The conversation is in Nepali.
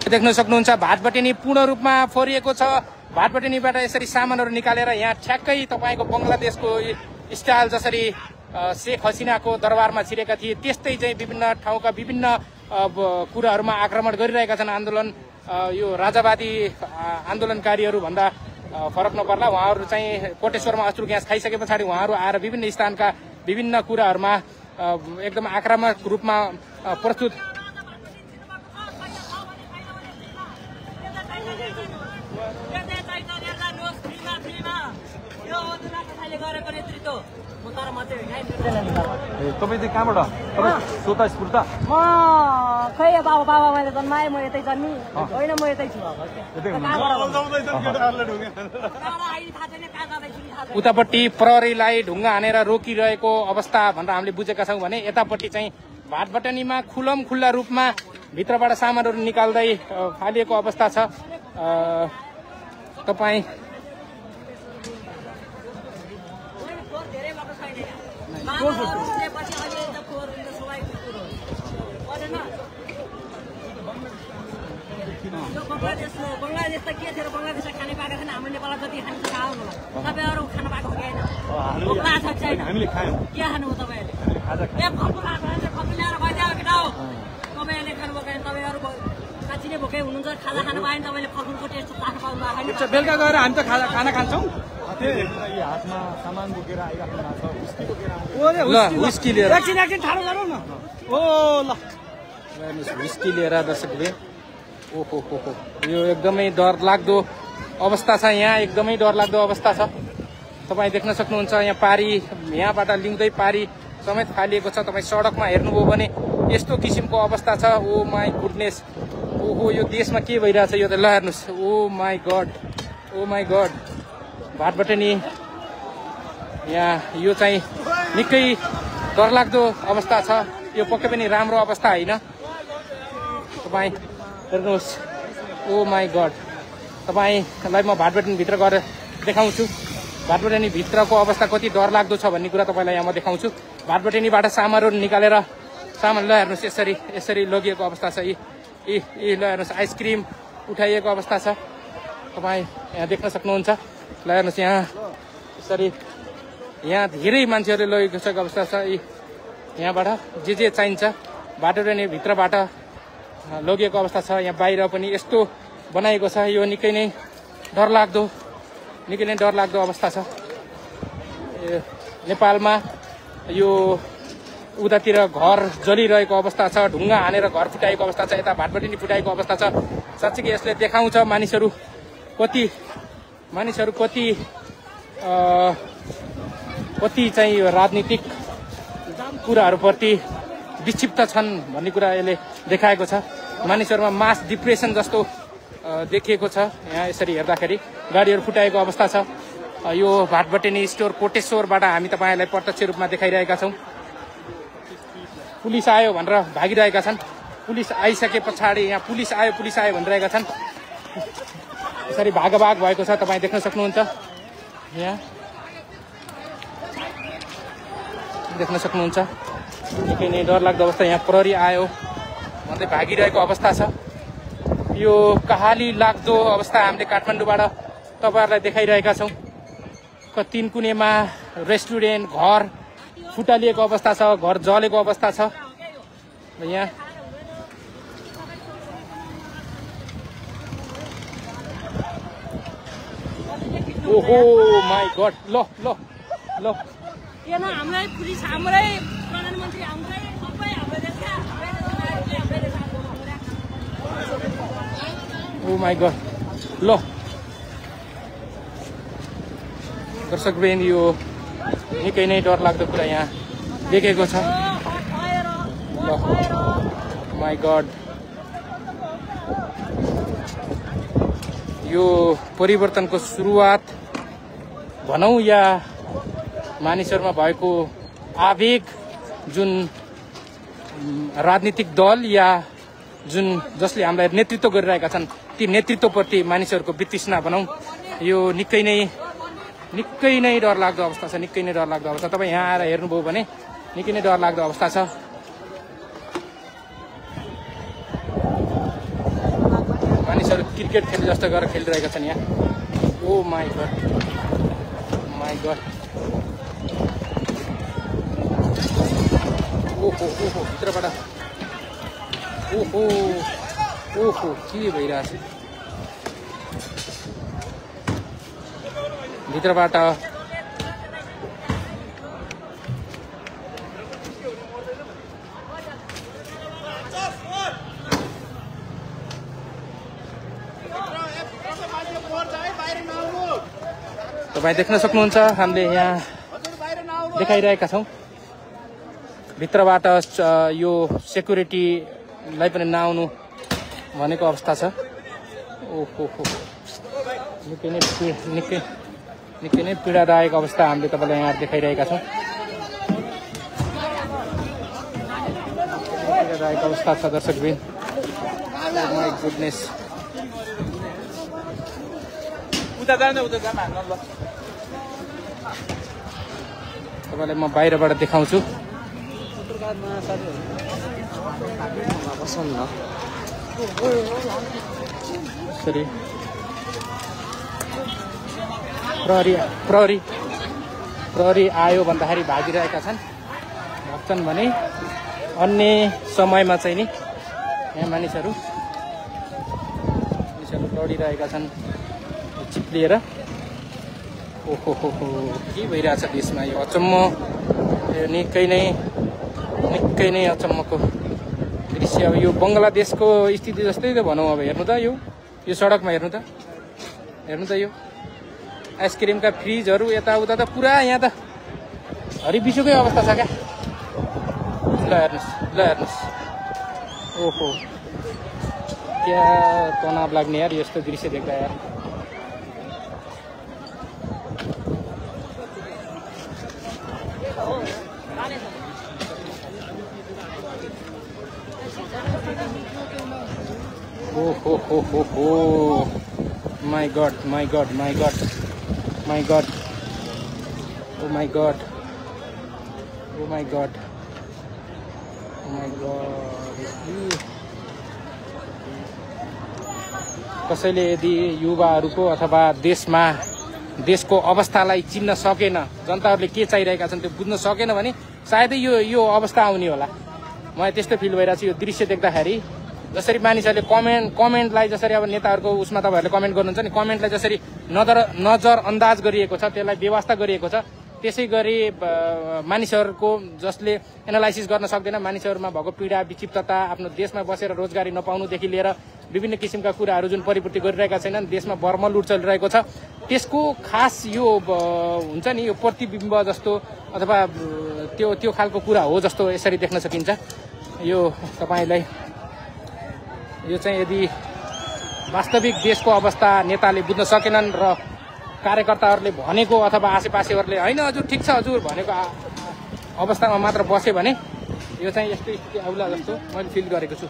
देख्न सक्नुहुन्छ भाटबटेनी पूर्ण रूपमा फोरिएको छ। भाटबटेनीबाट यसरी सामानहरू निकालेर यहाँ ठ्याक्कै तपाईँको बङ्गलादेशको स्टाइल जसरी शेख हसिनाको दरबारमा छिरेका थिए त्यस्तै चाहिँ विभिन्न ठाउँका विभिन्न कुराहरूमा आक्रमण गरिरहेका छन्। आन्दोलन यो राजावादी आन्दोलनकारीहरू भन्दा फरक नपर्ला। उहाँहरू चाहिँ कोटेश्वरमा अश्रु ग्यास खाइसके पछाडि उहाँहरू आएर विभिन्न स्थानका विभिन्न कुराहरूमा एकदम आक्रामक रूपमा प्रस्तुत तपाईँ चाहिँ कहाँबाट स्वतः स्फूर्त? म खै बाबा मैले जन्माएँ, म यतै जन्मी होइन, म यतै छु। उतापट्टि प्रहरीलाई ढुङ्गा हानेर रोकिरहेको अवस्था भनेर हामीले बुझेका छौँ भने यतापट्टि चाहिँ भाटबटेनीमा खुल्ला रूपमा भित्रबाट सामानहरू निकाल्दै फालिएको अवस्था छ। तपाईँ बङ्गलादेश त के थियो र बङ्गलादेशमा खाने पाएको छैन, हाम्रो नेपालमा जति खाने खाओ होला। तपाईँहरू खानु पाएको छैन, हामीले खायौँ। के खानु हो तपाईँहरूले? खप्पु ल्याएर भइदियो केटा हो। तपाईँहरूले खानुभएको छैन, तपाईँहरू साँच्ची नै भोकै हुनुहुन्छ। खाजा खानु पाएन, तपाईँले फलफुलको टेस्ट चाख्नु पाउनु भएको छैन। बेलुका गएर हामी त खाना खान्छौँ। हातमा सामान बोकेर आइराख्नु भएको छ, विस्की लिएर एकछिन ठाडो गरौँ न। ओ ल विस्की लिएर दर्शकले ओहो यो एकदमै डरलाग्दो अवस्था छ। यहाँ एकदमै डरलाग्दो अवस्था छ। तपाईँ देख्न सक्नुहुन्छ यहाँ पारी यहाँबाट लिउँदै पारी समेत फालिएको छ। तपाईँ सडकमा हेर्नुभयो भने यस्तो किसिमको अवस्था छ। ओ माई गुडनेस, ओहो यो देशमा के भइरहेछ यो त ल हेर्नुहोस्। ओ माई गड भाटबटेनी यहाँ यो चाहिँ निकै डरलाग्दो अवस्था छ। यो पक्कै पनि राम्रो अवस्था होइन। तपाईँ हेर्नुहोस्, ओ माई गड। तपाईँलाई म भाटबटेनीभित्र गएर देखाउँछु। भाटबटेनी भित्रको अवस्था कति डरलाग्दो छ भन्ने कुरा तपाईँलाई यहाँ म देखाउँछु। भाटबटेनीबाट सामानहरू निकालेर सामान ल हेर्नुहोस् यसरी लगिएको अवस्था छ। यी ल हेर्नुहोस् आइसक्रिम उठाइएको अवस्था छ। तपाईँ यहाँ देख्न सक्नुहुन्छ। ल हेर्नुहोस् यहाँ यसरी यहाँ धेरै मान्छेहरूले लगेको छ अवस्था छ। यहाँबाट जे चाहिन्छ भाटबटेनी भित्रबाट लगिएको अवस्था छ। यहाँ बाहिर पनि यस्तो बनाएको छ। यो निकै नै डरलाग्दो अवस्था छ। नेपालमा यो उतातिर घर जलिरहेको अवस्था छ, ढुङ्गा हानेर घर फुटाएको अवस्था छ, यता भाटबटेनी फुटाएको अवस्था छ। साँच्चै यसले देखाउँछ मानिसहरू कति चाहिँ राजनीतिक कुराहरूप्रति विक्षिप्त छन् भन्ने कुरा यसले देखाएको छ। मानिसहरूमा मास डिप्रेसन जस्तो देखिएको छ। यहाँ यसरी हेर्दाखेरि गाडीहरू फुटाएको अवस्था छ। यो भाटबटेनी स्टोर कोटेश्वरबाट हामी तपाईँहरूलाई प्रत्यक्ष रूपमा देखाइरहेका छौँ। पुलिस आयो भनेर भागिरहेका छन्। पुलिस आइसके पछाडि यहाँ पुलिस आयो भनिरहेका छन्। यसरी भागभाग भएको छ। तपाईँ देख्न सक्नुहुन्छ। यहाँ देख्न सक्नुहुन्छ निकै नै डरलाग्दो अवस्था। यहाँ प्रहरी आयो भन्दै भागिरहेको अवस्था छ। यो कहाली लाग्दो अवस्था हामीले काठमाडौँबाट तपाईँहरूलाई देखाइरहेका छौँ। तीन कुनेमा रेस्टुरेन्ट घर फुटालिएको अवस्था छ, घर जलेको अवस्था छ। यहाँ ओहो माई गड ल हाम्रै पुलिस हाम्रै प्रधानमन्त्री हाम्रै सबै हाम्रो देशका ओ माई गड ल दर्शकवृन्द यो निकै नै डरलाग्दो कुरा यहाँ देखेको छ। ल माई गड यो परिवर्तनको सुरुवात भनौँ या मानिसहरूमा भएको आवेग जुन राजनीतिक दल या जुन जसले हामीलाई नेतृत्व गरिरहेका छन् ती नेतृत्वप्रति मानिसहरूको वितृष्णा भनौँ यो निकै नै डरलाग्दो अवस्था छ। निकै नै डरलाग्दो अवस्था। तपाईँ यहाँ आएर हेर्नुभयो भने निकै नै डरलाग्दो अवस्था छ। क्रिकेट खेले जस्तो गरेर खेलिरहेका छन् यहाँ। ओ माई गड ओहो भित्रबाट ओहो के भइरहेछ भित्रबाट। तपाईँ देख्न सक्नुहुन्छ हामीले यहाँ देखाइरहेका छौँ भित्रबाट यो सेक्युरिटीलाई पनि नआउनु भनेको अवस्था छ। ओहो निकै नै पीडादायक अवस्था हामीले तपाईँलाई यहाँ देखाइरहेका छौँ। पीडादायक अवस्था छ दर्शकबिन। माई गुडनेस तपाईँलाई म बाहिरबाट देखाउँछु। सरी प्रहरी आयो भन्दाखेरि भागिरहेका भाग्छन् भने अन्य समयमा चाहिँ नि यहाँ मानिसहरू दौडिरहेका छन् चिप्लिएर। ओहो के भइरहेछ देशमा यो अचम्म, निकै नै अचम्मको दृश्य। अब यो बङ्गलादेशको स्थिति जस्तै त भनौँ। अब हेर्नु त यो सडकमा हेर्नु त यो आइसक्रिमका फ्रिजहरू यताउता त पुरा यहाँ त हरिबिसोकै अवस्था छ क्या। ल हेर्नुहोस् ओहो क्या तनाव लाग्ने यार यस्तो दृश्य देख्दा यार। Oh, my God. कसैले यदि युवाहरूको अथवा देशको अवस्थालाई चिन्न सकेन, जनताहरूले के चाहिरहेका छन् त्यो बुझ्न सकेन भने सायदै यो अवस्था आउने होला। मलाई त्यस्तो फिल भइरहेको छ यो दृश्य देख्दाखेरि। जसरी मानिसहरूले कमेन्टलाई जसरी अब नेताहरूको उसमा तपाईँहरूले कमेन्ट गर्नुहुन्छ नि, कमेन्टलाई जसरी नजरअन्दाज गरिएको छ, त्यसलाई बेवास्ता गरिएको छ, त्यसै गरी मानिसहरूको जसले एनालाइसिस गर्न सक्दैन, मानिसहरूमा भएको पीडा विक्षिप्तता, आफ्नो देशमा बसेर रोजगारी नपाउनुदेखि लिएर विभिन्न किसिमका कुराहरू जुन परिपूर्ति गरिरहेका छैनन्, देशमा बर्मलुट चलिरहेको छ, त्यसको खास यो हुन्छ नि यो प्रतिबिम्ब जस्तो अथवा त्यो खालको कुरा हो जस्तो यसरी देख्न सकिन्छ। यो तपाईँलाई यो चाहिँ यदि वास्तविक देशको अवस्था नेताले बुझ्न सकेनन् र कार्यकर्ताहरूले भनेको अथवा आसेपासेहरूले होइन हजुर ठिक छ हजुर भनेको अवस्थामा मात्र बस्यो भने यो चाहिँ यस्तो स्थिति आउला जस्तो मैले फिल गरेको छु।